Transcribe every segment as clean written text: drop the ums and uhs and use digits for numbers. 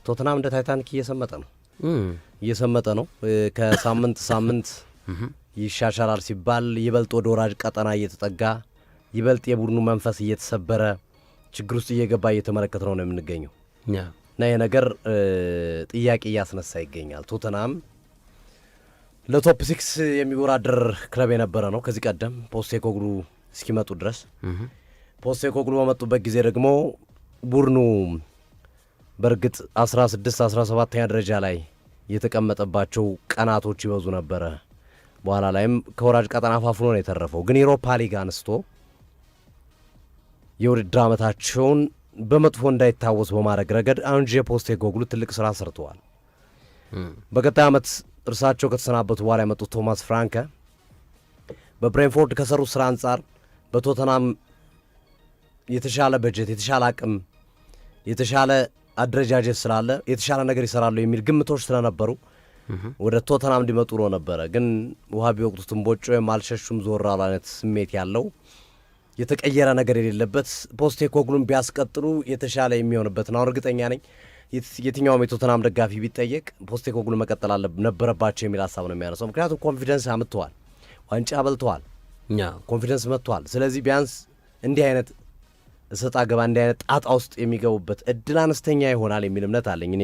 ቶተናም እንደ ታይታኒክ እየሰመጠ ነው ከሳምንት ሳምንት ይሻሻላል ሲባል ይበልጥ ወደ ወራጅ ቀጠና እየተጠጋ ይበልጥ የቡድኑ መንፈስ እየተሰበረ ችግር ውስጥ እየገባ እየተመለከተ ነው የምንገኘው እና ይሄ ነገር ጥያቄ እያስነሳ ይገኛል። ቶተናም ለቶፕ 6 የሚወራደር ክለብ የነበረ ነው ከዚህ ቀደም ፖስቴኮግሉ እስኪመጡ ድረስ። ፖስቴኮግሉ በመጡበት ጊዜ ደግሞ ቡድኑ በእርግጥ 16-17ኛ ደረጃ ላይ የተቀመጠባቸው ቀናቶች ይበዙ ነበረ። በኋላ ላይም ከወራጅ ቀጠና አፋፍኖ ነው የተረፈው። ግን የአውሮፓ ሊግ አንስቶ የውድድር ዓመታቸውን በመጥፎ እንዳይታወስ በማድረግ ረገድ አንጄ ፖስቴኮግሉ ትልቅ ስራ ሰርተዋል። በቀጣይ ዓመት እርሳቸው ከተሰናበቱ በኋላ የመጡት ቶማስ ፍራንከ በብሬንፎርድ ከሰሩት ስራ አንጻር በቶተናም የተሻለ በጀት፣ የተሻለ አቅም፣ የተሻለ አደረጃጀት ስላለ የተሻለ ነገር ይሰራሉ የሚል ግምቶች ስለነበሩ ወደ ቶተናም እንዲመጡ ነው ነበረ። ግን ውሃ ቢወቅቱትም ቦጮ ወይም አልሸሹም ዞር አሉ አይነት ስሜት ያለው የተቀየረ ነገር የሌለበት ፖስቴኮግሉን ቢያስቀጥሉ የተሻለ የሚሆንበት ነው። እርግጠኛ ነኝ የትኛውም የቶተናም ደጋፊ ቢጠየቅ ፖስቴኮግሉ መቀጠል ነበረባቸው የሚል ሀሳብ ነው የሚያነሳው። ምክንያቱም ኮንፊደንስ አምጥተዋል፣ ዋንጫ በልተዋል፣ ኮንፊደንስ መጥተዋል። ስለዚህ ቢያንስ እንዲህ አይነት እሰጣ ገባ እንዲህ አይነት ጣጣ ውስጥ የሚገቡበት እድል አነስተኛ ይሆናል የሚል እምነት አለኝ። እኔ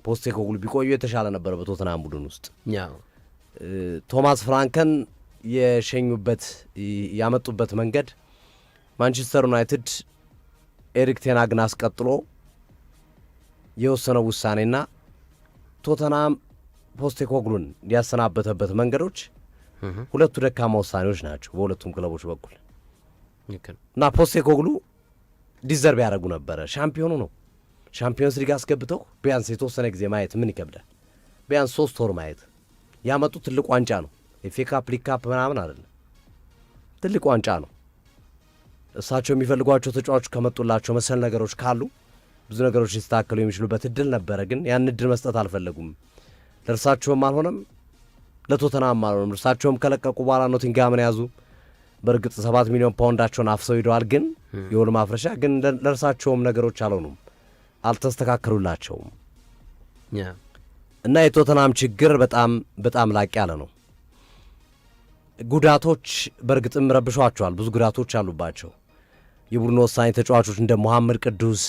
ፖስቴኮግሉ ቢቆዩ የተሻለ ነበረ በቶተናም ቡድን ውስጥ። ቶማስ ፍራንከን የሸኙበት ያመጡበት መንገድ ማንቸስተር ዩናይትድ ኤሪክ ቴን ሃግን አስቀጥሎ የወሰነው ውሳኔና ቶተናም ፖስቴኮግሉን ያሰናበተበት መንገዶች ሁለቱ ደካማ ውሳኔዎች ናቸው በሁለቱም ክለቦች በኩል እና ፖስቴኮግሉ ዲዘርቭ ያደረጉ ነበረ። ሻምፒዮኑ ነው። ሻምፒዮንስ ሊግ አስገብተው ቢያንስ የተወሰነ ጊዜ ማየት ምን ይከብዳል? ቢያንስ 3 ወር ማየት ያመጡት ትልቅ ዋንጫ ነው። ኤፍ ኤ ካፕ፣ ሊግ ካፕ ምናምን አይደለም፣ ትልቅ ዋንጫ ነው። እሳቸው የሚፈልጓቸው ተጫዋቾች ከመጡላቸው መሰል ነገሮች ካሉ ብዙ ነገሮች ሊስተካከሉ የሚችሉበት እድል ነበረ። ግን ያን እድል መስጠት አልፈለጉም። ለእርሳቸውም አልሆነም፣ ለቶተናም አልሆነም። እርሳቸውም ከለቀቁ በኋላ ኖቲንግሃምን ያዙ። በእርግጥ 7 ሚሊዮን ፓውንዳቸውን አፍሰው ሂደዋል። ግን የውል ማፍረሻ ግን ለእርሳቸውም ነገሮች አልሆኑም፣ አልተስተካከሉላቸውም እና የቶተናም ችግር በጣም በጣም ላቅ ያለ ነው። ጉዳቶች በእርግጥም ረብሿቸዋል። ብዙ ጉዳቶች አሉባቸው። የቡድኑ ወሳኝ ተጫዋቾች እንደ መሐመድ ቅዱስ፣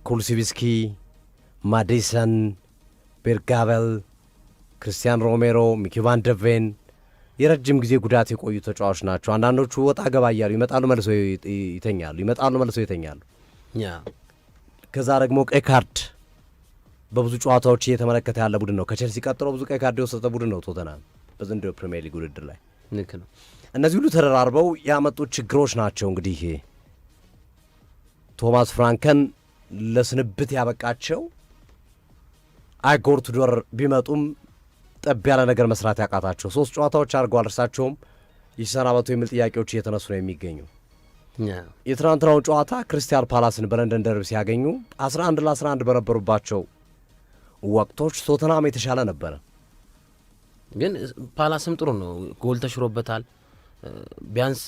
ኩሉሲቪስኪ፣ ማዲሰን፣ ቤርጋቨል፣ ክርስቲያን ሮሜሮ፣ ሚኪ ቫን ደ ቬን የረጅም ጊዜ ጉዳት የቆዩ ተጫዋቾች ናቸው። አንዳንዶቹ ወጣ ገባ እያሉ ይመጣሉ፣ መልሰው ይተኛሉ። ከዛ ደግሞ ቀይ ካርድ በብዙ ጨዋታዎች እየተመለከተ ያለ ቡድን ነው። ከቼልሲ ቀጥሎ ብዙ ቀይ ካርድ የወሰደ ቡድን ነው ቶተናም በዘንድሮ ፕሪሚየር ሊግ ውድድር ላይ። ልክ ነው። እነዚህ ሁሉ ተደራርበው ያመጡት ችግሮች ናቸው። እንግዲህ ቶማስ ፍራንከን ለስንብት ያበቃቸው አይጎር ቱዶር ቢመጡም ጠብ ያለ ነገር መስራት ያቃታቸው 3 ጨዋታዎች አድርገዋል። እርሳቸውም ይሰናበቱ የሚል ጥያቄዎች እየተነሱ ነው የሚገኙ። የትናንትናውን ጨዋታ ክሪስታል ፓላስን በለንደን ደርቢ ሲያገኙ 11-11 በነበሩባቸው ወቅቶች ቶተናም የተሻለ ነበረ። ግን ፓላስም ጥሩ ነው፣ ጎል ተሽሮበታል። ቢያንስ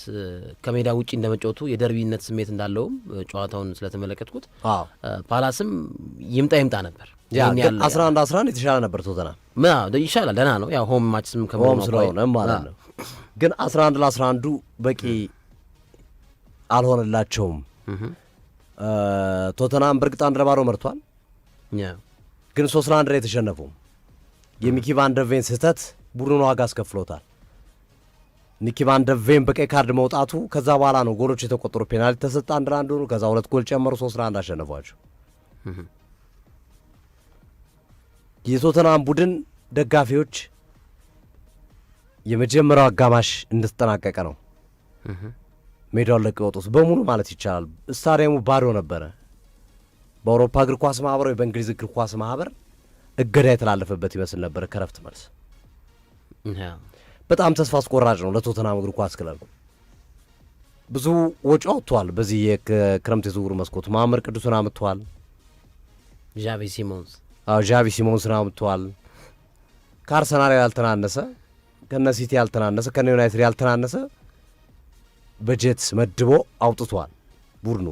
ከሜዳ ውጪ እንደመጫወቱ የደርቢነት ስሜት እንዳለውም ጨዋታውን ስለተመለከትኩት ፓላስም ይምጣ ነበር። 11-11 የተሻለ ነበር ቶተናም ይሻላል፣ ደህና ነው። ያው ሆም ማችስም ከሆም ስለሆነ ማለት ነው። ግን 11-11 በቂ አልሆነላቸውም። ቶተናም በእርግጥ 1-0 መርቷል። ግን 3-1 ላይ የተሸነፈው የሚኪ ቫን ደ ቬን ስህተት ቡድኑን ዋጋ አስከፍሎታል። ሚኪ ቫን ደ ቬን በቀይ ካርድ መውጣቱ ከዛ በኋላ ነው ጎሎች የተቆጠሩ። ፔናልቲ ተሰጠ 1-1 ሆኑ። ከዛ 2 ጎል ጨመሩ፣ 3-1 አሸነፏቸው። የቶተናም ቡድን ደጋፊዎች የመጀመሪያው አጋማሽ እንደተጠናቀቀ ነው ሜዳውን ለቀው የወጡት በሙሉ ማለት ይቻላል። ስታዲየሙ ባዶ ነበረ። በአውሮፓ እግር ኳስ ማህበር ወይ በእንግሊዝ እግር ኳስ ማህበር እገዳ የተላለፈበት ይመስል ነበር። ከረፍት መልስ በጣም ተስፋ አስቆራጭ ነው ለቶተናም እግር ኳስ ክለብ። ብዙ ወጪ አውጥቷል። በዚህ የክረምት የዝውውር መስኮት መሐመድ ቅዱስን አምጥቷል። ዣቪ ሲሞንስን አምጥቷል። ከአርሰናል ያልተናነሰ፣ ከነ ሲቲ ያልተናነሰ፣ ከነ ዩናይትድ ያልተናነሰ በጀት መድቦ አውጥቷል። ቡድኑ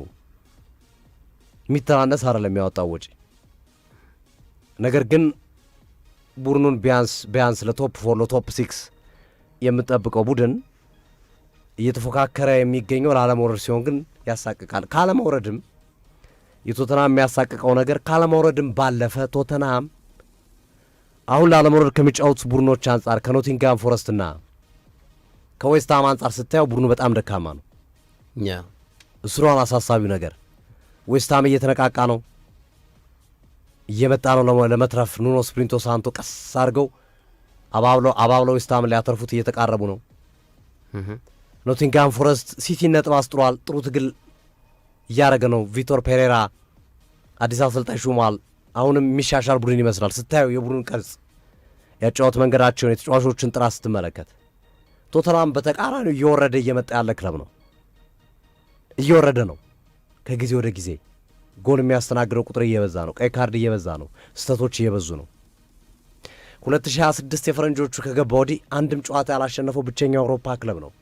የሚተናነስ አይደለም የሚያወጣው ወጪ። ነገር ግን ቡድኑን ቢያንስ ለቶፕ 4 ለቶፕ 6 የምጠብቀው ቡድን እየተፎካከረ የሚገኘው ላለመውረድ ሲሆን ግን ያሳቅቃል። ካለመውረድም የቶተናም የሚያሳቅቀው ነገር ካለመውረድም ባለፈ ቶተናም አሁን ላለመውረድ ከሚጫወቱ ቡድኖች አንጻር ከኖቲንግሃም ፎረስትና ከዌስትሃም አንጻር ስታየው ቡድኑ በጣም ደካማ ነው። እሱን አሳሳቢው ነገር ዌስትሃም እየተነቃቃ ነው፣ እየመጣ ነው ለመትረፍ። ኑኖ ስፕሪንቶ ሳንቶ ቀስ አድርገው አባብለው ዌስትሃምን ሊያተርፉት እየተቃረቡ ነው። ኖቲንግሃም ፎረስት ሲቲን ነጥብ አስጥሯል። ጥሩ ትግል እያደረገ ነው። ቪቶር ፔሬራ አዲስ አሰልጣኝ ሹሟል። አሁንም የሚሻሻል ቡድን ይመስላል ስታየው የቡድን ቅርጽ፣ ያጫወት መንገዳቸውን፣ የተጫዋቾችን ጥራት ስትመለከት። ቶተናም በተቃራኒው እየወረደ እየመጣ ያለ ክለብ ነው። እየወረደ ነው ከጊዜ ወደ ጊዜ። ጎል የሚያስተናግደው ቁጥር እየበዛ ነው። ቀይ ካርድ እየበዛ ነው። ስህተቶች እየበዙ ነው። 2026 የፈረንጆቹ ከገባ ወዲህ አንድም ጨዋታ ያላሸነፈው ብቸኛው አውሮፓ ክለብ ነው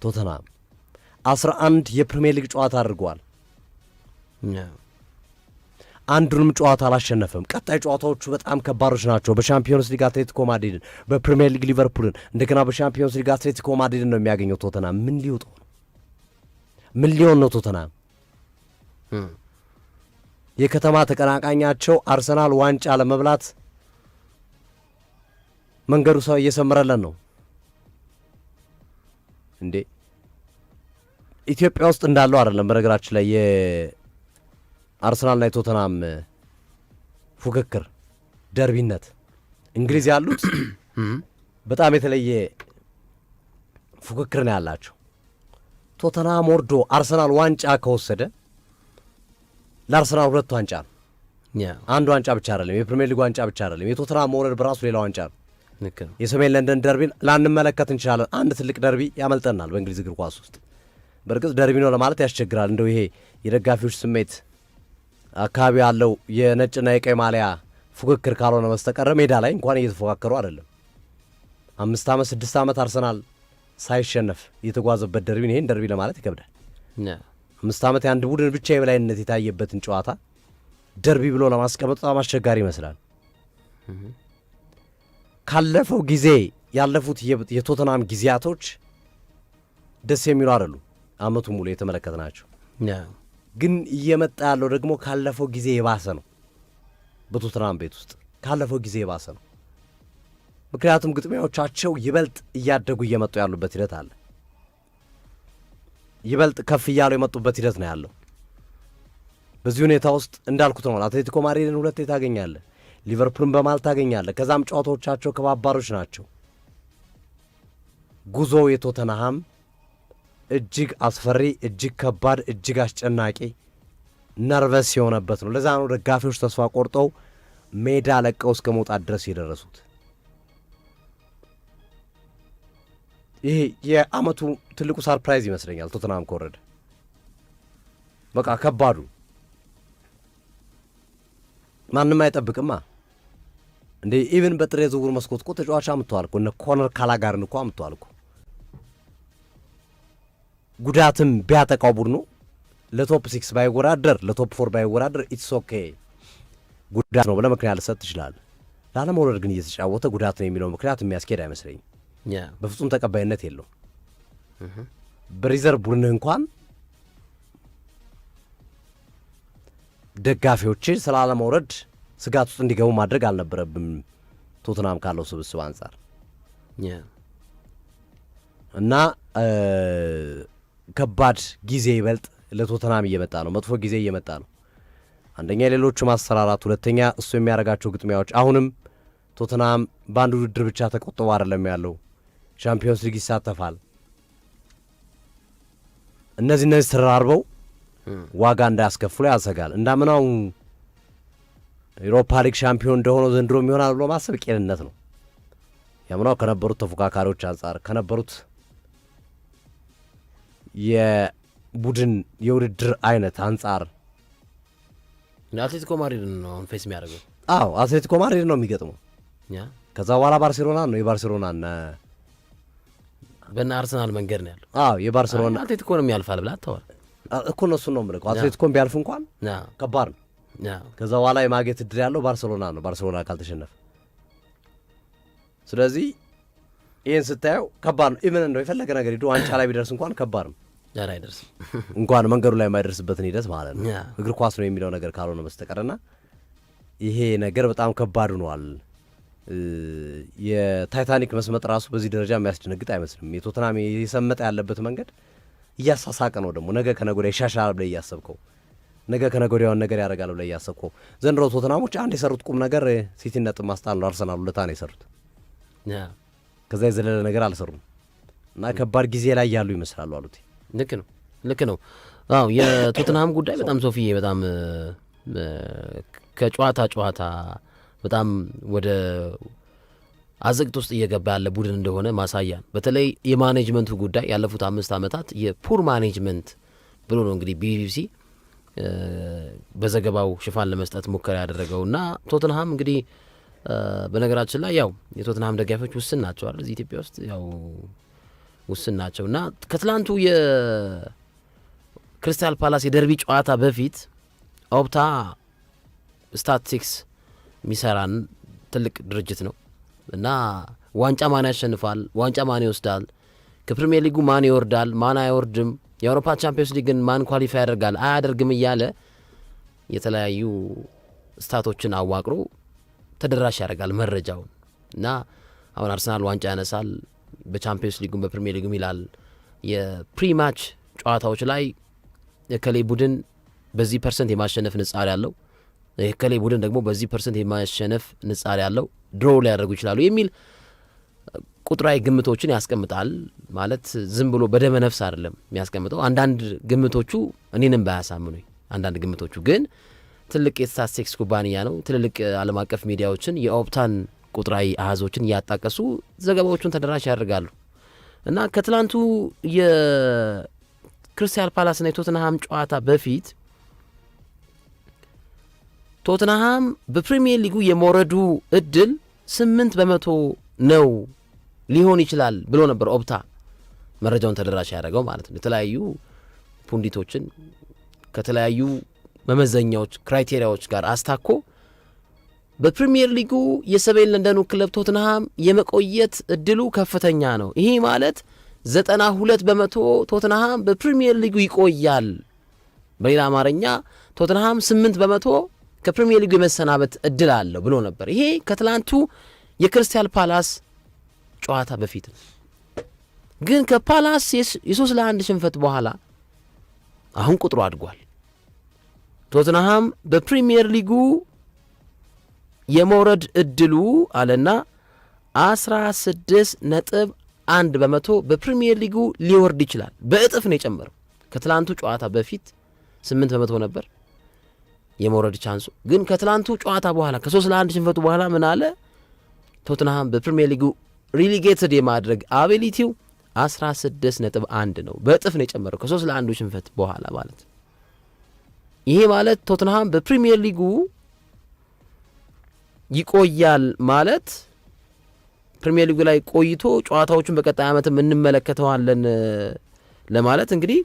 ቶተናም። 11 የፕሪሚየር ሊግ ጨዋታ አድርገዋል። አንዱንም ጨዋታ አላሸነፈም። ቀጣይ ጨዋታዎቹ በጣም ከባዶች ናቸው። በሻምፒዮንስ ሊግ አትሌቲኮ ማድሪድን፣ በፕሪሚየር ሊግ ሊቨርፑልን፣ እንደገና በሻምፒዮንስ ሊግ አትሌቲኮ ማድሪድን ነው የሚያገኘው ቶተናም። ምን ሊውጠው ነው? ምን ሊሆን ነው ቶተናም? የከተማ ተቀናቃኛቸው አርሰናል ዋንጫ ለመብላት መንገዱ ሰው እየሰመረለን ነው እንዴ? ኢትዮጵያ ውስጥ እንዳለው አይደለም። በነገራችን ላይ የአርሰናልና የቶተናም ፉክክር ደርቢነት እንግሊዝ ያሉት በጣም የተለየ ፉክክር ነው ያላቸው። ቶተናም ወርዶ አርሰናል ዋንጫ ከወሰደ ለአርሰናል 2 ዋንጫ ነው። አንድ ዋንጫ ብቻ አይደለም፣ የፕሪሚየር ሊግ ዋንጫ ብቻ አይደለም። የቶተናም መውረድ በራሱ ሌላ ዋንጫ ነው። የሰሜን ለንደን ደርቢን ላንመለከት እንችላለን። አንድ ትልቅ ደርቢ ያመልጠናል በእንግሊዝ እግር ኳስ ውስጥ። በእርግጥ ደርቢ ነው ለማለት ያስቸግራል። እንደው ይሄ የደጋፊዎች ስሜት አካባቢ ያለው የነጭና የቀይ ማሊያ ፉክክር ካልሆነ በስተቀረ ሜዳ ላይ እንኳን እየተፎካከሩ አይደለም። 5 ዓመት 6 ዓመት አርሰናል ሳይሸነፍ የተጓዘበት ደርቢን ይሄን ደርቢ ለማለት ይከብዳል። 5 ዓመት የአንድ ቡድን ብቻ የበላይነት የታየበትን ጨዋታ ደርቢ ብሎ ለማስቀመጥ በጣም አስቸጋሪ ይመስላል። ካለፈው ጊዜ ያለፉት የቶተናም ጊዜያቶች ደስ የሚሉ አይደሉ። አመቱ ሙሉ የተመለከት ናቸው። ግን እየመጣ ያለው ደግሞ ካለፈው ጊዜ የባሰ ነው። በቶተናም ቤት ውስጥ ካለፈው ጊዜ የባሰ ነው። ምክንያቱም ግጥሚያዎቻቸው ይበልጥ እያደጉ እየመጡ ያሉበት ሂደት አለ። ይበልጥ ከፍ እያሉ የመጡበት ሂደት ነው ያለው። በዚህ ሁኔታ ውስጥ እንዳልኩት ነው አትሌቲኮ ማድሪድን 2 ታገኛለህ፣ ሊቨርፑልን በማል ታገኛለህ። ከዛም ጨዋታዎቻቸው ከባባሮች ናቸው። ጉዞ የቶተንሃም እጅግ አስፈሪ፣ እጅግ ከባድ፣ እጅግ አስጨናቂ ነርቨስ የሆነበት ነው። ለዛ ነው ደጋፊዎች ተስፋ ቆርጠው ሜዳ ለቀው እስከ መውጣት ድረስ የደረሱት። ይሄ የአመቱ ትልቁ ሰርፕራይዝ ይመስለኛል ቶተንሃም ከወረደ። በቃ ከባዱ ማንም አይጠብቅማ እንዴ። ኢቭን በጥሬ ዝውውር መስኮት እኮ ተጫዋች አምጥተዋል እኮ እነ ኮነር ካላጋርን እኮ አምጥተዋል እኮ። ጉዳትም ቢያጠቃው ቡድኑ ለቶፕ 6 ባይወዳደር ለቶፕ 4 ባይወዳደር ኢትስ ኦኬ ጉዳት ነው ብለህ ምክንያት ልሰጥ ትችላለህ። ላለመውረድ ግን እየተጫወተ ጉዳት ነው የሚለው ምክንያት የሚያስኬድ አይመስለኝም። በፍጹም ተቀባይነት የለውም። በሪዘርቭ ቡድንህ እንኳን ደጋፊዎች ስላለመውረድ ስጋት ውስጥ እንዲገቡ ማድረግ አልነበረብም ቶተንሃም ካለው ስብስብ አንጻር እና ከባድ ጊዜ ይበልጥ ለቶተንሃም እየመጣ ነው። መጥፎ ጊዜ እየመጣ ነው። አንደኛ የሌሎቹ ማሰራራት፣ ሁለተኛ እሱ የሚያደርጋቸው ግጥሚያዎች። አሁንም ቶተንሃም በአንድ ውድድር ብቻ ተቆጥቦ አይደለም ያለው፣ ሻምፒዮንስ ሊግ ይሳተፋል። እነዚህ ተራርበው ዋጋ እንዳያስከፍሉ ያሰጋል። እንዳምናው ዩሮፓ ሊግ ሻምፒዮን እንደሆነው ዘንድሮ የሚሆናል ብሎ ማሰብ ቄንነት ነው። ያምናው ከነበሩት ተፎካካሪዎች አንጻር ከነበሩት የቡድን የውድድር አይነት አንጻር አትሌቲኮ ማድሪድ ነው አሁን ፌስ የሚያደርገው። አዎ አትሌቲኮ ማድሪድ ነው የሚገጥመው። ከዛ በኋላ ባርሴሎና ነው። የባርሴሎናና በእነ አርሰናል መንገድ ነው ያለው። አዎ የባርሴሎና አትሌቲኮንም ያልፋል ብላ አታወራ እኮ እነሱን ነው የምልከው። አትሌቲኮን ቢያልፍ እንኳን ከባድ ነው። ከዛ በኋላ የማግኘት እድል ያለው ባርሴሎና ነው፣ ባርሴሎና ካልተሸነፈ። ስለዚህ ይህን ስታየው ከባድ ነው። ኢቨን እንደው የፈለገ ነገር ሄዶ ዋንጫ ላይ ቢደርስ እንኳን ከባድ ነው። አይደርስም እንኳን መንገዱ ላይ የማይደርስበትን ሂደት ማለት ነው። እግር ኳስ ነው የሚለው ነገር ካልሆነ በስተቀርና ይሄ ነገር በጣም ከባድ ሆኗል። የታይታኒክ መስመጥ ራሱ በዚህ ደረጃ የሚያስደነግጥ አይመስልም። የቶተናም የሰመጠ ያለበት መንገድ እያሳሳቀ ነው። ደግሞ ነገ ከነገ ወዲያ ይሻሻላል ብለህ እያሰብከው፣ ነገ ከነገ ወዲያውን ነገር ያደርጋል ብለህ እያሰብከው፣ ዘንድሮ ቶተናሞች አንድ የሰሩት ቁም ነገር ሲቲን ነጥብ ማስጣል ነው። አርሰናል ሁለታ ነው የሰሩት፣ ከዛ የዘለለ ነገር አልሰሩም እና ከባድ ጊዜ ላይ ያሉ ይመስላሉ አሉት። ልክ ነው። አዎ የቶተንሃም ጉዳይ በጣም ሶፊዬ በጣም ከጨዋታ በጣም ወደ አዘቅት ውስጥ እየገባ ያለ ቡድን እንደሆነ ማሳያ ነው። በተለይ የማኔጅመንቱ ጉዳይ ያለፉት 5 ዓመታት የፑር ማኔጅመንት ብሎ ነው እንግዲህ ቢቢሲ በዘገባው ሽፋን ለመስጠት ሙከራ ያደረገው እና ቶተንሃም እንግዲህ በነገራችን ላይ ያው የቶተንሃም ደጋፊዎች ውስን ናቸው አይደል? እዚህ ኢትዮጵያ ውስጥ ያው ውስን ናቸው እና ከትላንቱ የክሪስታል ፓላስ የደርቢ ጨዋታ በፊት ኦፕታ ስታቲስቲክስ የሚሰራን ትልቅ ድርጅት ነው እና ዋንጫ ማን ያሸንፋል፣ ዋንጫ ማን ይወስዳል፣ ከፕሪሚየር ሊጉ ማን ይወርዳል፣ ማን አይወርድም፣ የአውሮፓ ቻምፒዮንስ ሊግን ማን ኳሊፋይ ያደርጋል አያደርግም እያለ የተለያዩ ስታቶችን አዋቅሮ ተደራሽ ያደርጋል መረጃውን እና አሁን አርሰናል ዋንጫ ያነሳል በቻምፒዮንስ ሊጉም በፕሪሚየር ሊጉም ይላል። የፕሪማች ጨዋታዎች ላይ የከሌ ቡድን በዚህ ፐርሰንት የማሸነፍ ንጻሪ ያለው፣ የከሌ ቡድን ደግሞ በዚህ ፐርሰንት የማሸነፍ ንጻሪ ያለው ድሮ ሊያደርጉ ይችላሉ የሚል ቁጥራዊ ግምቶችን ያስቀምጣል። ማለት ዝም ብሎ በደመ ነፍስ አይደለም የሚያስቀምጠው። አንዳንድ ግምቶቹ እኔንም ባያሳምኑኝ፣ አንዳንድ ግምቶቹ ግን ትልቅ የስታቲስቲክስ ኩባንያ ነው። ትልልቅ ዓለም አቀፍ ሚዲያዎችን የኦፕታን ቁጥራዊ አሃዞችን እያጣቀሱ ዘገባዎቹን ተደራሽ ያደርጋሉ እና ከትላንቱ የክሪስታል ፓላስና የቶተንሃም ጨዋታ በፊት ቶተንሃም በፕሪሚየር ሊጉ የመውረዱ እድል 8% ነው ሊሆን ይችላል ብሎ ነበር ኦፕታ መረጃውን ተደራሽ ያደረገው ማለት ነው። የተለያዩ ፑንዲቶችን ከተለያዩ መመዘኛዎች ክራይቴሪያዎች ጋር አስታኮ በፕሪሚየር ሊጉ የሰሜን ለንደኑ ክለብ ቶተንሃም የመቆየት እድሉ ከፍተኛ ነው። ይሄ ማለት 92% ቶተንሃም በፕሪሚየር ሊጉ ይቆያል። በሌላ አማርኛ ቶተንሃም 8% ከፕሪሚየር ሊጉ የመሰናበት እድል አለው ብሎ ነበር። ይሄ ከትላንቱ የክሪስታል ፓላስ ጨዋታ በፊት ነው። ግን ከፓላስ የ3-1 ሽንፈት በኋላ አሁን ቁጥሩ አድጓል። ቶተንሃም በፕሪሚየር ሊጉ የመውረድ እድሉ አለና 16.1% በፕሪሚየር ሊጉ ሊወርድ ይችላል። በእጥፍ ነው የጨመረው። ከትላንቱ ጨዋታ በፊት 8% ነበር የመውረድ ቻንሱ። ግን ከትላንቱ ጨዋታ በኋላ ከ3-1 ሽንፈቱ በኋላ ምን አለ? ቶተንሃም በፕሪሚየር ሊጉ ሪሊጌትድ የማድረግ አቢሊቲው 16.1 ነው። በእጥፍ ነው የጨመረው ከ3-1 ሽንፈት በኋላ ማለት። ይሄ ማለት ቶተንሃም በፕሪሚየር ሊጉ ይቆያል ማለት ፕሪሚየር ሊጉ ላይ ቆይቶ ጨዋታዎቹን በቀጣይ ዓመትም እንመለከተዋለን ለማለት እንግዲህ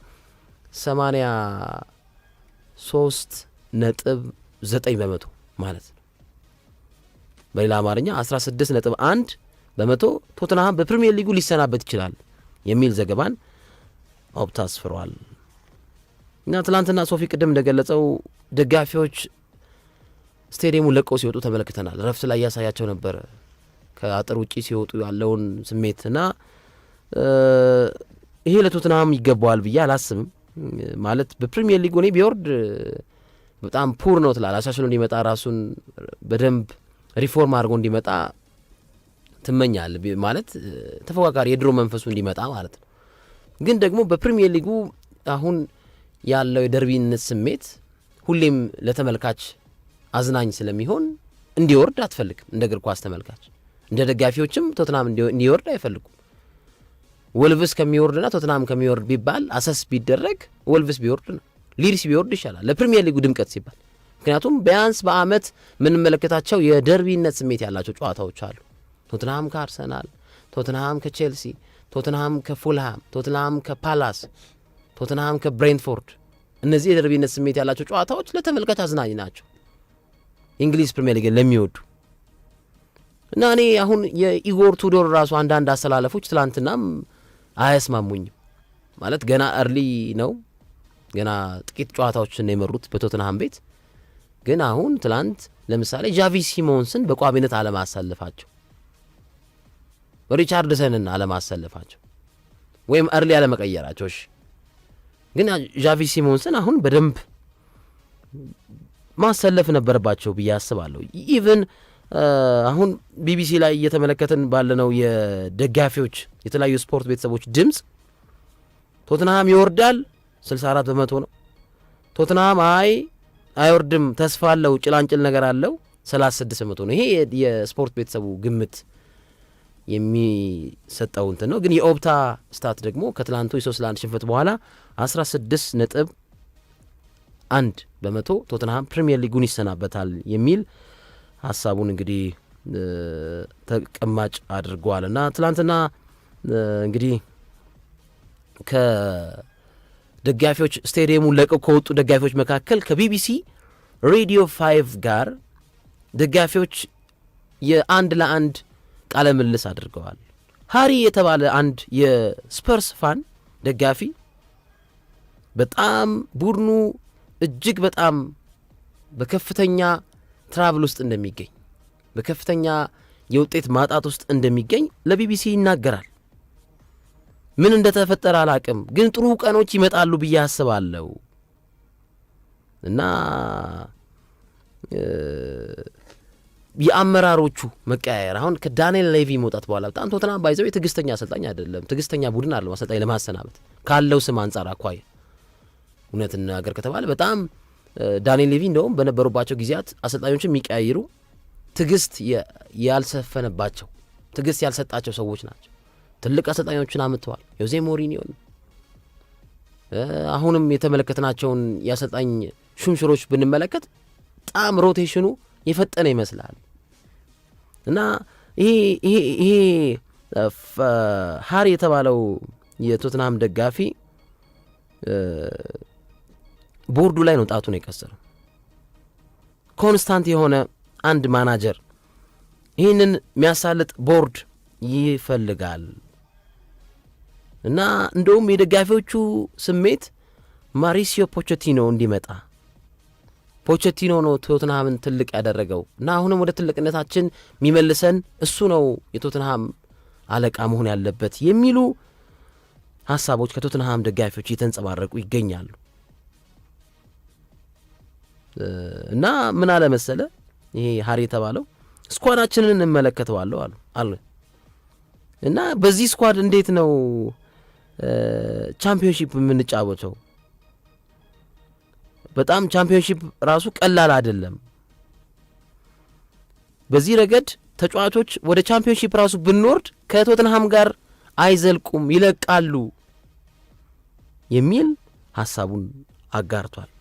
83.9% ማለት ነው። በሌላ አማርኛ 16.1% ቶተንሃም በፕሪሚየር ሊጉ ሊሰናበት ይችላል የሚል ዘገባን ኦፕታ አስፍሯል። እና ትላንትና ሶፊ ቅድም እንደገለጸው ደጋፊዎች ስቴዲየሙን ለቀው ሲወጡ ተመልክተናል። ረፍት ላይ ያሳያቸው ነበር ከአጥር ውጪ ሲወጡ ያለውን ስሜትና ይሄ ለቶተንሃም ይገባዋል ብዬ አላስብም። ማለት በፕሪሚየር ሊግ እኔ ቢወርድ በጣም ፑር ነው ትላል። አሻሽሎ እንዲመጣ ራሱን በደንብ ሪፎርም አድርጎ እንዲመጣ ትመኛል። ማለት ተፎካካሪ የድሮ መንፈሱ እንዲመጣ ማለት ነው። ግን ደግሞ በፕሪሚየር ሊጉ አሁን ያለው የደርቢነት ስሜት ሁሌም ለተመልካች አዝናኝ ስለሚሆን እንዲወርድ አትፈልግም። እንደ እግር ኳስ ተመልካች እንደ ደጋፊዎችም ቶተንሃም እንዲወርድ አይፈልጉም። ወልቭስ ከሚወርድና ቶተንሃም ከሚወርድ ቢባል አሰስ ቢደረግ ወልቭስ ቢወርድ ነው፣ ሊድስ ቢወርድ ይሻላል ለፕሪሚየር ሊጉ ድምቀት ሲባል። ምክንያቱም ቢያንስ በአመት የምንመለከታቸው የደርቢነት ስሜት ያላቸው ጨዋታዎች አሉ። ቶተንሃም ከአርሰናል፣ ቶተንሃም ከቼልሲ፣ ቶተንሃም ከፉልሃም፣ ቶተንሃም ከፓላስ፣ ቶተንሃም ከብሬንትፎርድ። እነዚህ የደርቢነት ስሜት ያላቸው ጨዋታዎች ለተመልካች አዝናኝ ናቸው። የእንግሊዝ ፕሪሚየር ሊግ ለሚወዱ እና እኔ አሁን የኢጎር ቱዶር ራሱ አንዳንድ አሰላለፎች ትላንትናም አያስማሙኝም። ማለት ገና እርሊ ነው፣ ገና ጥቂት ጨዋታዎችን የመሩት በቶትንሃም ቤት። ግን አሁን ትላንት ለምሳሌ ጃቪ ሲሞንስን በቋሚነት አለማሳለፋቸው፣ ሪቻርድሰንን አለማሳለፋቸው ወይም እርሊ አለመቀየራቸው። እሺ ግን ጃቪ ሲሞንስን አሁን በደንብ ማሰለፍ ነበረባቸው ብዬ አስባለሁ። ኢቭን አሁን ቢቢሲ ላይ እየተመለከትን ባለነው የደጋፊዎች የተለያዩ ስፖርት ቤተሰቦች ድምፅ ቶትንሃም ይወርዳል 64 በመቶ ነው። ቶትንሃም አይወርድም ተስፋ አለው ጭላንጭል ነገር አለው 36 በመቶ ነው። ይሄ የስፖርት ቤተሰቡ ግምት የሚሰጠው እንትን ነው። ግን የኦፕታ ስታት ደግሞ ከትላንቱ የ3-1 ሽንፈት በኋላ 16.1 በመቶ ቶትንሃም ፕሪሚየር ሊጉን ይሰናበታል የሚል ሀሳቡን እንግዲህ ተቀማጭ አድርገዋል። እና ትላንትና እንግዲህ ከደጋፊዎች ስቴዲየሙን ለቀው ከወጡ ደጋፊዎች መካከል ከቢቢሲ ሬዲዮ 5 ጋር ደጋፊዎች የአንድ ለአንድ ቃለ ምልልስ አድርገዋል። ሃሪ የተባለ አንድ የስፐርስ ፋን ደጋፊ በጣም ቡድኑ እጅግ በጣም በከፍተኛ ትራብል ውስጥ እንደሚገኝ፣ በከፍተኛ የውጤት ማጣት ውስጥ እንደሚገኝ ለቢቢሲ ይናገራል። ምን እንደተፈጠረ አላቅም፣ ግን ጥሩ ቀኖች ይመጣሉ ብዬ አስባለሁ እና የአመራሮቹ መቀያየር አሁን ከዳንኤል ሌቪ መውጣት በኋላ በጣም ቶትንሃም ባይዘው የትዕግስተኛ አሰልጣኝ አይደለም፣ ትዕግስተኛ ቡድን አይደለም አሰልጣኝ ለማሰናበት ካለው ስም አንጻር አኳያ እውነት ነገር ከተባለ በጣም ዳንኤል ሌቪ እንደውም በነበሩባቸው ጊዜያት አሰልጣኞችን የሚቀያይሩ ትዕግስት ያልሰፈነባቸው ትዕግስት ያልሰጣቸው ሰዎች ናቸው። ትልቅ አሰልጣኞችን አምጥተዋል። ዮዜ ሞሪኒዮን አሁንም የተመለከትናቸውን የአሰልጣኝ ሹምሽሮች ብንመለከት በጣም ሮቴሽኑ የፈጠነ ይመስላል እና ይሄ ሃሪ የተባለው የቶትንሃም ደጋፊ ቦርዱ ላይ ነው ጣቱን የቀሰረው። ኮንስታንት የሆነ አንድ ማናጀር ይህንን የሚያሳልጥ ቦርድ ይፈልጋል እና እንደውም የደጋፊዎቹ ስሜት ማሪሲዮ ፖቼቲኖ እንዲመጣ፣ ፖቼቲኖ ነው ቶትንሃምን ትልቅ ያደረገው እና አሁንም ወደ ትልቅነታችን የሚመልሰን እሱ ነው የቶትንሃም አለቃ መሆን ያለበት የሚሉ ሀሳቦች ከቶትንሃም ደጋፊዎች እየተንጸባረቁ ይገኛሉ። እና ምን አለ መሰለ ይሄ ሃሪ የተባለው ስኳዳችንን እንመለከተዋለሁ አሉ እና በዚህ ስኳድ እንዴት ነው ቻምፒዮንሺፕ የምንጫወተው? በጣም ቻምፒዮንሺፕ ራሱ ቀላል አይደለም። በዚህ ረገድ ተጫዋቾች ወደ ቻምፒዮንሺፕ ራሱ ብንወርድ ከቶትንሃም ጋር አይዘልቁም፣ ይለቃሉ የሚል ሀሳቡን አጋርቷል።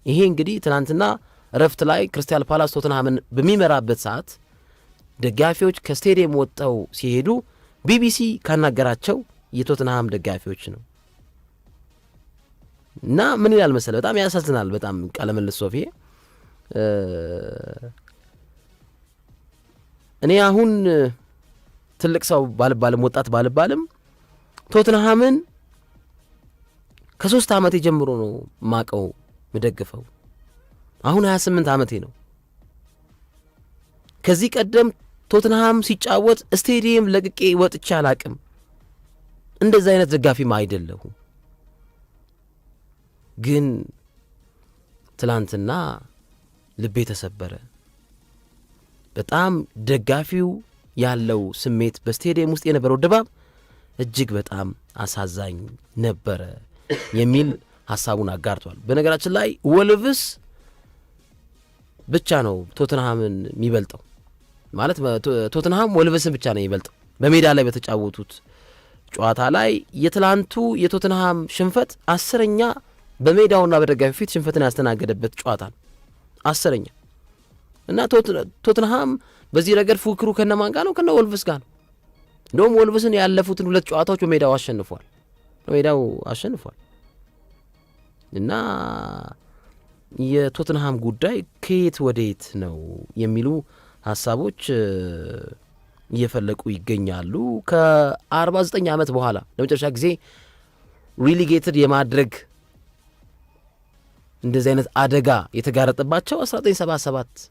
ይሄ እንግዲህ ትናንትና እረፍት ላይ ክሪስታል ፓላስ ቶትንሃምን በሚመራበት ሰዓት ደጋፊዎች ከስቴዲየም ወጥተው ሲሄዱ ቢቢሲ ካናገራቸው የቶትንሃም ደጋፊዎች ነው እና ምን ይላል መሰለ፣ በጣም ያሳዝናል። በጣም ቃለመልስ ሶፊ እኔ አሁን ትልቅ ሰው ባልባልም ወጣት ባልባልም ቶትንሃምን ከ3 ዓመቴ ጀምሮ ነው ማቀው ምደግፈው። አሁን 28 ዓመቴ ነው። ከዚህ ቀደም ቶትንሃም ሲጫወት ስቴዲየም ለቅቄ ወጥቼ አላቅም። እንደዚህ አይነት ደጋፊም አይደለሁም። ግን ትላንትና ልቤ ተሰበረ። በጣም ደጋፊው ያለው ስሜት በስቴዲየም ውስጥ የነበረው ድባብ እጅግ በጣም አሳዛኝ ነበረ የሚል ሀሳቡን አጋርቷል። በነገራችን ላይ ወልቭስ ብቻ ነው ቶትንሃምን የሚበልጠው፣ ማለት ቶትንሃም ወልቭስን ብቻ ነው የሚበልጠው። በሜዳ ላይ በተጫወቱት ጨዋታ ላይ የትላንቱ የቶትንሃም ሽንፈት 10ኛ በሜዳውና በደጋፊ ፊት ሽንፈትን ያስተናገደበት ጨዋታ ነው 10ኛ እና ቶትንሃም በዚህ ረገድ ፉክክሩ ከነማን ጋር ነው? ከነ ወልቭስ ጋር ነው። እንደውም ወልቭስን ያለፉትን 2 ጨዋታዎች በሜዳው አሸንፏል እና የቶትንሃም ጉዳይ ከየት ወደየት ነው የሚሉ ሀሳቦች እየፈለቁ ይገኛሉ። ከ49 ዓመት በኋላ ለመጨረሻ ጊዜ ሪሊጌትድ የማድረግ እንደዚህ አይነት አደጋ የተጋረጠባቸው 1977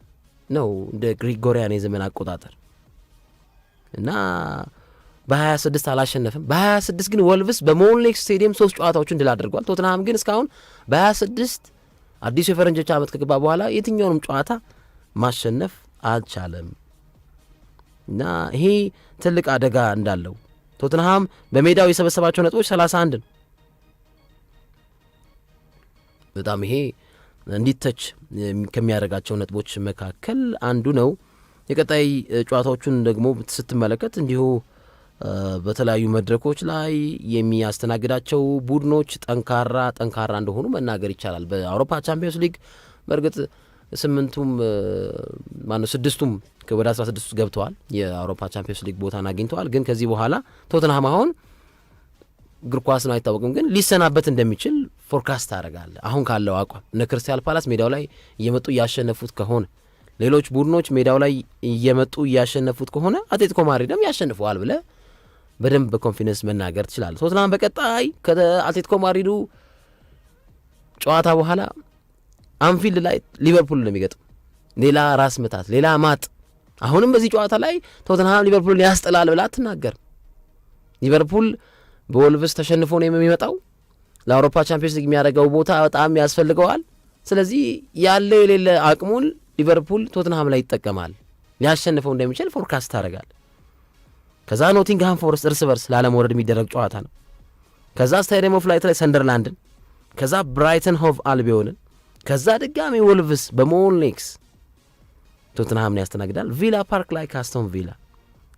ነው እንደ ግሪጎሪያን የዘመን አቆጣጠር እና በ26 አላሸነፍም። በ26 ግን ወልቭስ በሞልኔክስ ስቴዲየም 3 ጨዋታዎችን ድል አድርጓል። ቶትንሃም ግን እስካሁን በ26 አዲሱ የፈረንጆች ዓመት ከገባ በኋላ የትኛውንም ጨዋታ ማሸነፍ አልቻለም እና ይሄ ትልቅ አደጋ እንዳለው ቶትንሃም በሜዳው የሰበሰባቸው ነጥቦች 31 ነው። በጣም ይሄ እንዲተች ከሚያደርጋቸው ነጥቦች መካከል አንዱ ነው። የቀጣይ ጨዋታዎቹን ደግሞ ስትመለከት እንዲሁ በተለያዩ መድረኮች ላይ የሚያስተናግዳቸው ቡድኖች ጠንካራ እንደሆኑ መናገር ይቻላል። በአውሮፓ ቻምፒዮንስ ሊግ በእርግጥ ስድስቱም ወደ 16 ገብተዋል። የአውሮፓ ቻምፒዮንስ ሊግ ቦታን አግኝተዋል። ግን ከዚህ በኋላ ቶትንሃም አሁን እግር ኳስ ነው አይታወቅም፣ ግን ሊሰናበት እንደሚችል ፎርካስት ታደርጋለ። አሁን ካለው አቋም እነ ክርስቲያል ፓላስ ሜዳው ላይ እየመጡ እያሸነፉት ከሆነ ሌሎች ቡድኖች ሜዳው ላይ እየመጡ እያሸነፉት ከሆነ አትሌቲኮ ማድሪድም ያሸንፈዋል ብለ በደንብ በኮንፊደንስ መናገር ትችላለ። ቶትንሃም በቀጣይ ከአትሌቲኮ ማድሪዱ ጨዋታ በኋላ አንፊልድ ላይ ሊቨርፑል ነው የሚገጥም። ሌላ ራስ ምታት፣ ሌላ ማጥ። አሁንም በዚህ ጨዋታ ላይ ቶትንሃም ሊቨርፑልን ያስጥላል ብላ አትናገር። ሊቨርፑል በወልቭስ ተሸንፎ ነው የሚመጣው። ለአውሮፓ ቻምፒዮንስ ሊግ የሚያደርገው ቦታ በጣም ያስፈልገዋል። ስለዚህ ያለ የሌለ አቅሙን ሊቨርፑል ቶትንሃም ላይ ይጠቀማል። ሊያሸንፈው እንደሚችል ፎርካስት ታደርጋል። ከዛ ኖቲንግሃም ፎረስት እርስ በርስ ላለመውረድ የሚደረግ ጨዋታ ነው። ከዛ ስታዲየም ኦፍ ላይት ላይ ሰንደርላንድን፣ ከዛ ብራይተን ሆቭ አልቢዮንን፣ ከዛ ድጋሚ ወልቭስ በሞልኔክስ ቶትንሃምን ያስተናግዳል። ቪላ ፓርክ ላይ ከአስቶን ቪላ፣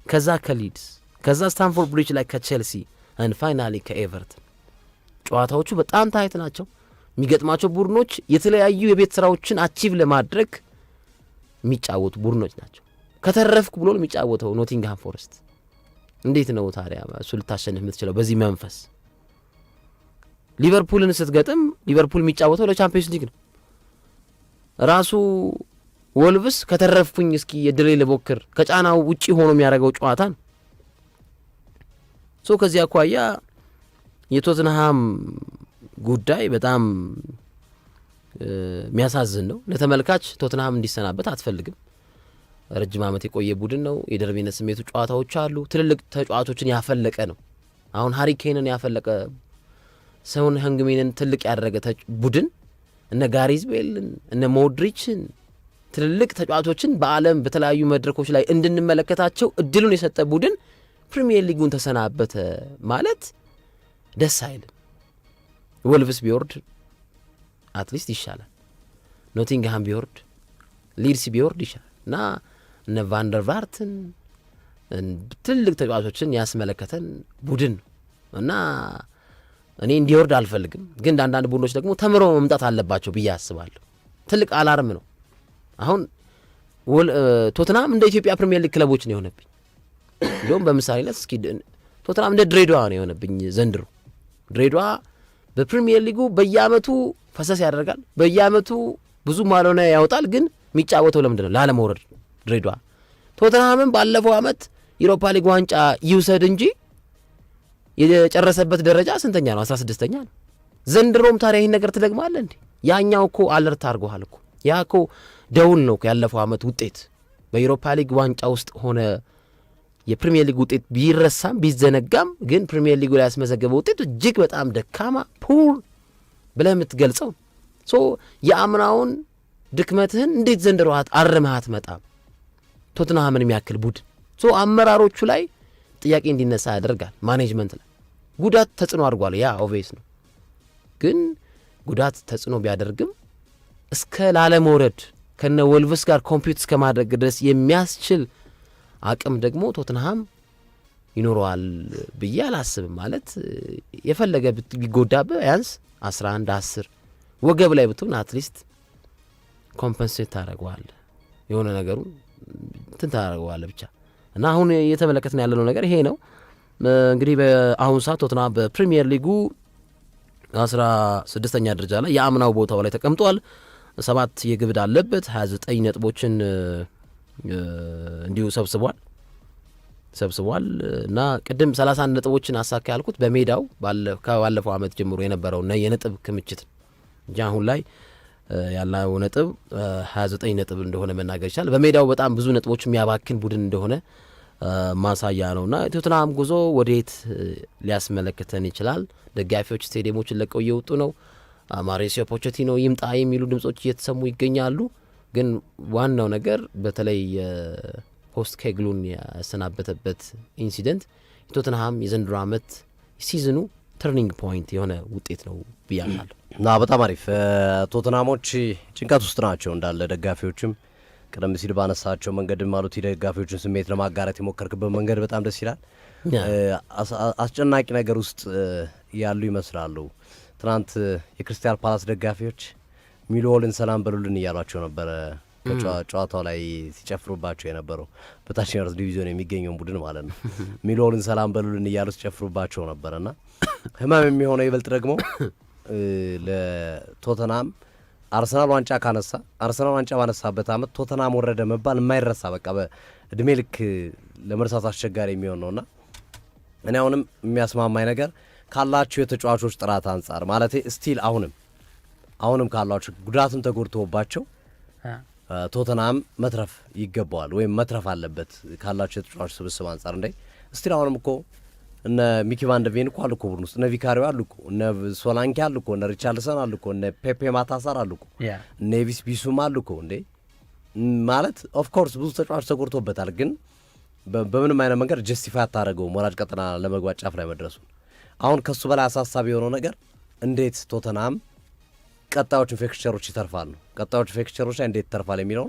ከዛ ከሊድስ፣ ከዛ ስታንፎርድ ብሪጅ ላይ ከቼልሲ and ፋይናሊ ከኤቨርተን። ጨዋታዎቹ በጣም ታይት ናቸው። የሚገጥማቸው ቡድኖች የተለያዩ የቤት ስራዎችን አቺቭ ለማድረግ የሚጫወቱ ቡድኖች ናቸው። ከተረፍኩ ብሎ የሚጫወተው ኖቲንግሃም ፎረስት እንዴት ነው ታዲያ እሱ ልታሸንፍ የምትችለው በዚህ መንፈስ? ሊቨርፑልን ስትገጥም ሊቨርፑል የሚጫወተው ለቻምፒዮንስ ሊግ ነው። ራሱ ወልቭስ ከተረፍኩኝ እስኪ የድሬ ልሞክር ከጫናው ውጪ ሆኖ የሚያደርገው ጨዋታ ነው። ሶ ከዚህ አኳያ የቶትንሃም ጉዳይ በጣም የሚያሳዝን ነው። ለተመልካች ቶትንሃም እንዲሰናበት አትፈልግም። ረጅም ዓመት የቆየ ቡድን ነው። የደርቢነት ስሜቱ ጨዋታዎች አሉ። ትልልቅ ተጫዋቾችን ያፈለቀ ነው። አሁን ሃሪኬንን ያፈለቀ ሰውን ህንግሜንን ትልቅ ያደረገ ቡድን እነ ጋሪዝ ቤልን እነ ሞድሪችን ትልልቅ ተጫዋቾችን በዓለም በተለያዩ መድረኮች ላይ እንድንመለከታቸው እድሉን የሰጠ ቡድን ፕሪሚየር ሊጉን ተሰናበተ ማለት ደስ አይልም። ወልቭስ ቢወርድ አትሊስት ይሻላል። ኖቲንግሃም ቢወርድ፣ ሊድስ ቢወርድ ይሻላል እና እነ ቫንደርቫርትን ትልቅ ተጫዋቾችን ያስመለከተን ቡድን ነው እና እኔ እንዲወርድ አልፈልግም። ግን አንዳንድ ቡድኖች ደግሞ ተምሮ መምጣት አለባቸው ብዬ አስባለሁ። ትልቅ አላርም ነው። አሁን ቶትንሃም እንደ ኢትዮጵያ ፕሪሚየር ሊግ ክለቦች ነው የሆነብኝ። እንደውም በምሳሌነት እስኪ ቶትንሃም እንደ ድሬዳዋ ነው የሆነብኝ ዘንድሮ። ድሬዳዋ በፕሪሚየር ሊጉ በየአመቱ ፈሰስ ያደርጋል፣ በየአመቱ ብዙ ማለሆነ ያወጣል። ግን የሚጫወተው ለምንድን ነው? ላለመውረድ ድሬዳዋ። ቶትንሃምም ባለፈው አመት ዩሮፓ ሊግ ዋንጫ ይውሰድ እንጂ የጨረሰበት ደረጃ ስንተኛ ነው? 16ኛ ነው። ዘንድሮም ታዲያ ይህን ነገር ትደግማለህ እንዴ? ያኛው እኮ አለርት አድርጎሃል እኮ። ያ እኮ ደውል ነው ያለፈው አመት ውጤት። በዩሮፓ ሊግ ዋንጫ ውስጥ ሆነ የፕሪሚየር ሊግ ውጤት ቢረሳም ቢዘነጋም፣ ግን ፕሪሚየር ሊጉ ላይ ያስመዘገበው ውጤት እጅግ በጣም ደካማ ፑር ብለህ የምትገልጸው ሶ የአምናውን ድክመትህን እንዴት ዘንድሮ አርመሃት መጣም ቶትንሃምን የሚያክል ቡድን ሶ አመራሮቹ ላይ ጥያቄ እንዲነሳ ያደርጋል። ማኔጅመንት ላይ ጉዳት ተጽዕኖ አድርጓል። ያ ኦቬስ ነው። ግን ጉዳት ተጽዕኖ ቢያደርግም እስከ ላለመውረድ ከነ ወልቭስ ጋር ኮምፒውት እስከ ማድረግ ድረስ የሚያስችል አቅም ደግሞ ቶትንሃም ይኖረዋል ብዬ አላስብም። ማለት የፈለገ ቢጎዳበ ያንስ 11-10 ወገብ ላይ ብትሆን አትሊስት ኮምፐንሴት ታደርገዋል፣ የሆነ ነገሩን እንትን ታደርገዋል ብቻ እና አሁን እየተመለከትን ያለነው ነገር ይሄ ነው። እንግዲህ በአሁኑ ሰዓት ቶትንሃም በፕሪሚየር ሊጉ 16ኛ ደረጃ ላይ የአምናው ቦታው ላይ ተቀምጧል። 7 የግብ ዕዳ አለበት። 29 ነጥቦችን እንዲሁ ሰብስቧል እና ቅድም 31 ነጥቦችን አሳካ ያልኩት በሜዳው ከባለፈው ዓመት ጀምሮ የነበረው የነጥብ ክምችት እንጂ አሁን ላይ ያለው ነጥብ 29 ነጥብ እንደሆነ መናገር ይቻላል። በሜዳው በጣም ብዙ ነጥቦች የሚያባክን ቡድን እንደሆነ ማሳያ ነውና ቶተንሃም ጉዞ ወዴት ሊያስመለክተን ይችላል? ደጋፊዎች ስቴዲየሞችን ለቀው እየወጡ ነው። ማውሪሲዮ ፖቼቲኖ ይምጣ የሚሉ ድምጾች እየተሰሙ ይገኛሉ። ግን ዋናው ነገር በተለይ ፖስት ኬግሉን ያሰናበተበት ኢንሲደንት የቶተንሃም የዘንድሮ ዓመት ሲዝኑ ተርኒንግ ፖይንት የሆነ ውጤት ነው ብያለሁ። በጣም አሪፍ። ቶተንሃሞች ጭንቀት ውስጥ ናቸው እንዳለ ደጋፊዎችም ቀደም ሲል ባነሳቸው መንገድ ማለት የደጋፊዎችን ስሜት ለማጋራት የሞከርክበት መንገድ በጣም ደስ ይላል። አስጨናቂ ነገር ውስጥ ያሉ ይመስላሉ። ትናንት የክሪስታል ፓላስ ደጋፊዎች ሚልዎልን ሰላም በሉልን እያሏቸው ነበረ። ጨዋታው ላይ ሲጨፍሩባቸው የነበረው በታችኛው ዲቪዚዮን የሚገኘውን ቡድን ማለት ነው። ሚልዎልን ሰላም በሉልን እያሉ ሲጨፍሩባቸው ነበረና ህመም የሚሆነው ይበልጥ ደግሞ ለቶተንሃም አርሰናል ዋንጫ ባነሳበት አመት ቶተንሃም ወረደ መባል የማይረሳ በቃ በእድሜ ልክ ለመርሳት አስቸጋሪ የሚሆን ነውና እኔ አሁንም የሚያስማማኝ ነገር ካላቸው የተጫዋቾች ጥራት አንጻር ማለት ስቲል አሁንም ካላቸው ጉዳትም ተጎድተውባቸው ቶተንሃም መትረፍ ይገባዋል ወይም መትረፍ አለበት ካላቸው የተጫዋቾች ስብስብ አንጻር እንደ ስቲል አሁንም እኮ እነ ሚኪ ቫን ደ ቬን እኮ አሉ እኮ ቡድን ውስጥ እነ ቪካሪዮ አሉ እኮ እነ ሶላንኪ አሉ እኮ እነ ሪቻርልሰን አሉ እኮ እነ ፔፔ ማታሳር አሉ እኮ እነ ኤቪስ ቢሱም አሉ እኮ እንዴ ማለት ኦፍ ኮርስ ብዙ ተጫዋች ተጎድቶበታል፣ ግን በምንም አይነት መንገድ ጀስቲፋይ አታደርገውም ወራጅ ቀጠና ለመግባት ጫፍ ላይ መድረሱን። አሁን ከሱ በላይ አሳሳቢ የሆነው ነገር እንዴት ቶተንሃም ቀጣዮቹን ፊክስቸሮች ይተርፋል ነው። ቀጣዮቹ ፊክስቸሮች ላይ እንዴት ይተርፋል የሚለው